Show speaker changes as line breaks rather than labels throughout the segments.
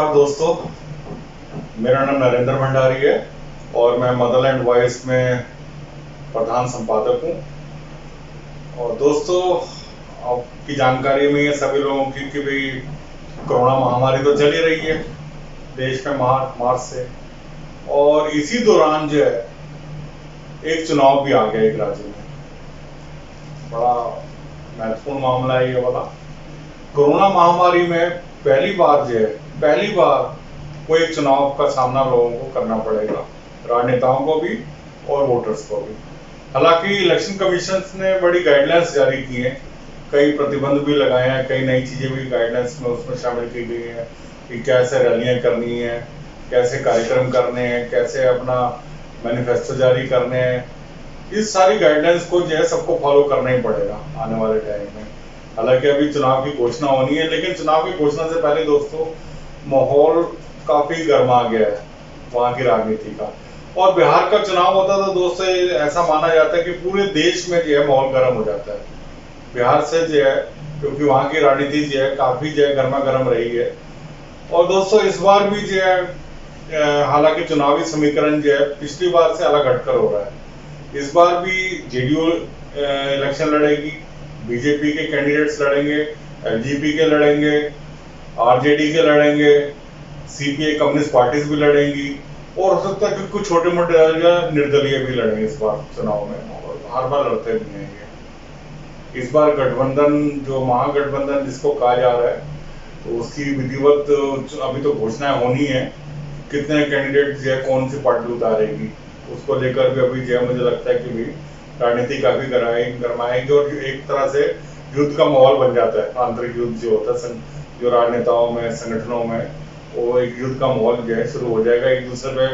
नमस्कार दोस्तों, मेरा नाम नरेंद्र भंडारी है और मैं मदरलैंड वॉइस में प्रधान संपादक हूँ। और दोस्तों, आपकी जानकारी में है सभी लोगों की कि भाई कोरोना महामारी तो चली रही है देश में मार्च से, और इसी दौरान जो है एक चुनाव भी आ गया एक राज्य में। बड़ा महत्वपूर्ण मामला है ये वाला। कोरोना महामारी में पहली बार कोई एक चुनाव का सामना लोगों को करना पड़ेगा, राजनेताओं को भी और वोटर्स को भी। हालांकि इलेक्शन कमीशन ने बड़ी गाइडलाइंस जारी की हैं, कई प्रतिबंध भी लगाए हैं, कई नई चीजें भी गाइडलाइंस में उसमें शामिल की गई हैं कि कैसे रैलियां करनी है, कैसे कार्यक्रम करने हैं, कैसे अपना मैनिफेस्टो जारी करने हैं। इस सारी गाइडलाइंस को जो है सबको फॉलो करना ही पड़ेगा आने वाले टाइम में। हालांकि अभी चुनाव की घोषणा होनी है, लेकिन चुनाव की घोषणा से पहले दोस्तों माहौल काफी गर्मा गया है वहां की राजनीति का। और बिहार का चुनाव होता तो दोस्तों ऐसा माना जाता है कि पूरे देश में जो है माहौल गर्म हो जाता है बिहार से जो है, क्योंकि वहां की राजनीति जो है काफी जो है गर्मा गर्म रही है। और दोस्तों इस बार भी जो है हालांकि चुनावी समीकरण जो है पिछली बार से अलग हटकर हो रहा है। इस बार भी जेडीयू इलेक्शन लड़ेगी, बीजेपी के कैंडिडेट्स लड़ेंगे, एलजेपी के लड़ेंगे, आरजेडी के लड़ेंगे, सीपीआई कम्युनिस्ट पार्टीज भी लड़ेंगी, और हो सकता है कि कुछ छोटे मोटे निर्दलीय भी लड़ेंगे इस बार चुनाव में, और हर बार लड़ते भी हैं ये। इस बार गठबंधन, जो महागठबंधन जिसको कहा जा रहा है, तो उसकी विधिवत अभी तो घोषणाएं होनी है, कितने कैंडिडेट जो है कौन सी पार्टी उतारेगी, उसको लेकर भी अभी जो है मुझे लगता है कि भी राजनीति काफी गरमाएगी और एक तरह से युद्ध का माहौल बन जाता है। आंतरिक युद्ध जो होता है जो राजनेताओं में, संगठनों में, वो एक युद्ध का माहौल जो है शुरू हो जाएगा। एक दूसरे पे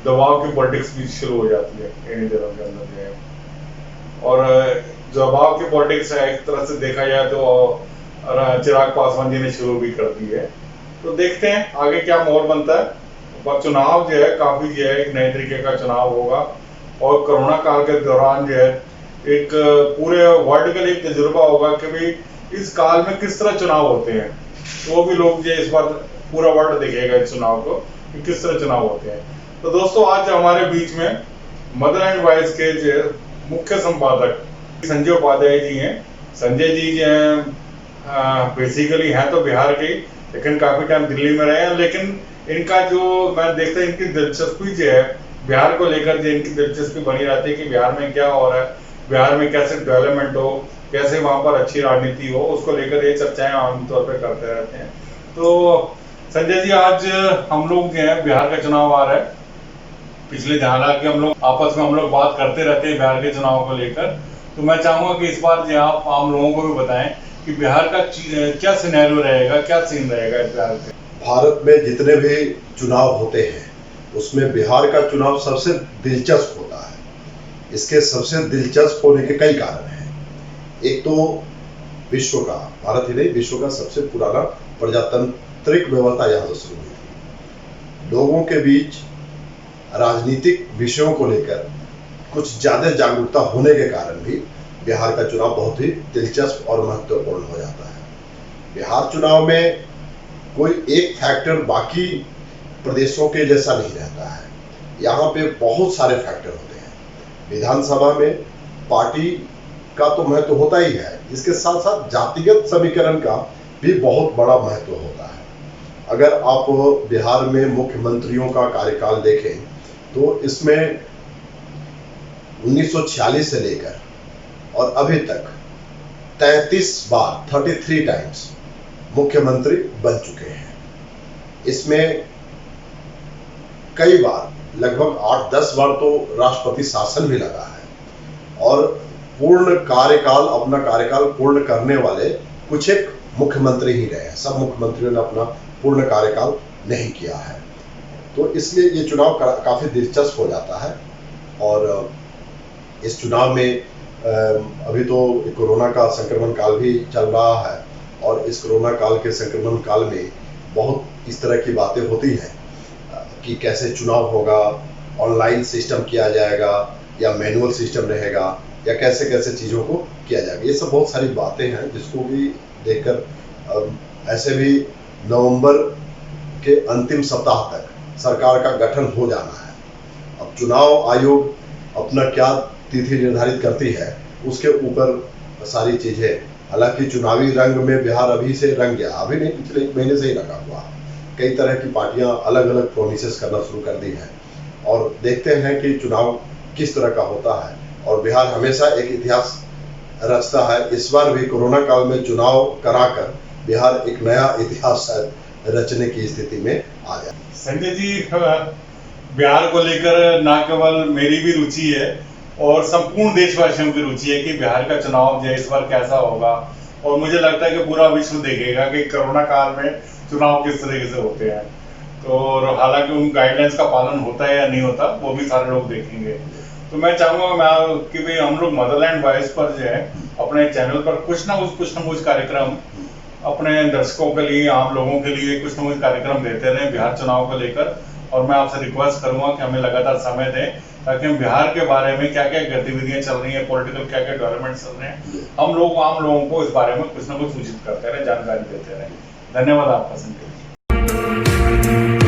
दबाव की पॉलिटिक्स भी शुरू हो जाती है इन दिनों के अंदर जो है। और जो दबाव की पॉलिटिक्स है एक तरह से देखा जाए तो चिराग पासवान जी ने शुरू भी कर दी है। तो देखते हैं आगे क्या माहौल बनता है। पर चुनाव जो है काफी जो है एक नए तरीके का चुनाव होगा, और कोरोना काल के दौरान जो है एक पूरे वर्ल्ड का एक तजुर्बा होगा कि भाई इस काल में किस तरह चुनाव होते हैं। तो भी लोग जो इस बार पूरा वर्ल्ड देखेगा इस चुनाव को कि किस तरह चुनाव होते हैं। तो दोस्तों आज हमारे बीच में मदरलैंड वॉइस के जो मुख्य संपादक संजय उपाध्याय जी हैं। संजय जी जो हैं बेसिकली हैं तो बिहार के, लेकिन काफी टाइम दिल्ली में रहे हैं। लेकिन इनका जो मैं देखता हूँ इनकी दिलचस्पी जो है बिहार को लेकर, जो इनकी दिलचस्पी बनी रहती है कि बिहार में क्या हो रहा है, बिहार में कैसे डेवलपमेंट हो, कैसे वहां पर अच्छी राजनीति हो, उसको लेकर ये चर्चाएं आमतौर पर करते रहते हैं। तो संजय जी, आज हम लोग जो है बिहार का चुनाव आ रहा है। पिछले हालांकि हम लोग आपस में बात करते रहते हैं बिहार के चुनाव को लेकर, तो मैं चाहूंगा कि इस बार जो आप आम लोगों को भी बताएं कि बिहार का क्या सिनेरियो रहेगा, क्या सीन रहेगा इस बिहार के।
भारत में जितने भी चुनाव होते हैं उसमें बिहार का चुनाव सबसे दिलचस्प होता है। इसके सबसे दिलचस्प होने के कई कारण हैं। एक तो विश्व का, भारत ही नहीं विश्व का सबसे पुराना प्रजातांत्रिक व्यवस्था यहाँ से शुरू हुई थी। लोगों के बीच राजनीतिक विषयों को लेकर कुछ ज्यादा जागरूकता होने के कारण भी बिहार का चुनाव बहुत ही दिलचस्प और महत्वपूर्ण हो जाता है। बिहार चुनाव में कोई एक फैक्टर बाकी प्रदेशों के जैसा नहीं रहता है। यहाँ पे बहुत सारे फैक्टर होते हैं। विधानसभा में पार्टी का तो महत्व होता ही है, इसके साथ साथ जातिगत समीकरण का भी बहुत बड़ा महत्व होता है। अगर आप बिहार में मुख्यमंत्रियों का कार्यकाल देखें तो इसमें 1946 से लेकर और अभी तक 33 बार 33 टाइम्स मुख्यमंत्री बन चुके हैं। इसमें कई बार लगभग 8-10 बार तो राष्ट्रपति शासन भी लगा है, और पूर्ण कार्यकाल, अपना कार्यकाल पूर्ण करने वाले कुछ एक मुख्यमंत्री ही रहे हैं। सब मुख्यमंत्रियों ने अपना पूर्ण कार्यकाल नहीं किया है। तो इसलिए ये चुनाव काफी दिलचस्प हो जाता है। और इस चुनाव में अभी तो कोरोना का संक्रमण काल भी चल रहा है, और इस कोरोना काल के संक्रमण काल में बहुत इस तरह की बातें होती हैं कि कैसे चुनाव होगा, ऑनलाइन सिस्टम किया जाएगा या मैनुअल सिस्टम रहेगा, या कैसे कैसे चीज़ों को किया जाएगा। ये सब बहुत सारी बातें हैं जिसको भी देखकर ऐसे भी नवंबर के अंतिम सप्ताह तक सरकार का गठन हो जाना है। अब चुनाव आयोग अपना क्या तिथि निर्धारित करती है उसके ऊपर सारी चीजें, हालांकि चुनावी रंग में बिहार अभी से रंग गया, अभी नहीं पिछले 1 महीने से ही रंगा हुआ। कई तरह की पार्टियां अलग अलग प्रोमिसेस करना शुरू कर दी हैं और देखते हैं कि चुनाव किस तरह का होता है। और बिहार हमेशा एक इतिहास रचता है, इस बार भी कोरोना काल में चुनाव कराकर बिहार एक नया इतिहास शायद रचने की स्थिति में आ गया।
संजय जी, बिहार को लेकर न केवल मेरी भी रुचि है और संपूर्ण देशवासियों की रुचि है कि बिहार का चुनाव जो है इस बार कैसा होगा, और मुझे लगता है कि पूरा विश्व देखेगा कि कोरोना काल में चुनाव किस तरीके से होते हैं। तो हालांकि उन गाइडलाइंस का पालन होता है या नहीं होता वो भी सारे लोग देखेंगे। तो मैं चाहूंगा कि भाई हम लोग मदरलैंड वॉइस पर जो है अपने चैनल पर कुछ ना कुछ कार्यक्रम अपने दर्शकों के लिए, आम लोगों के लिए कुछ ना कुछ कार्यक्रम देते रहे बिहार चुनाव को लेकर। और मैं आपसे रिक्वेस्ट करूंगा कि हमें लगातार समय दें ताकि हम बिहार के बारे में क्या क्या गतिविधियां चल रही हैं, पॉलिटिकल क्या क्या डेवलपमेंट चल रहे हैं, हम लोग आम लोगों को इस बारे में कुछ ना कुछ सूचित करते रहे, जानकारी देते रहे। धन्यवाद आपका संजय।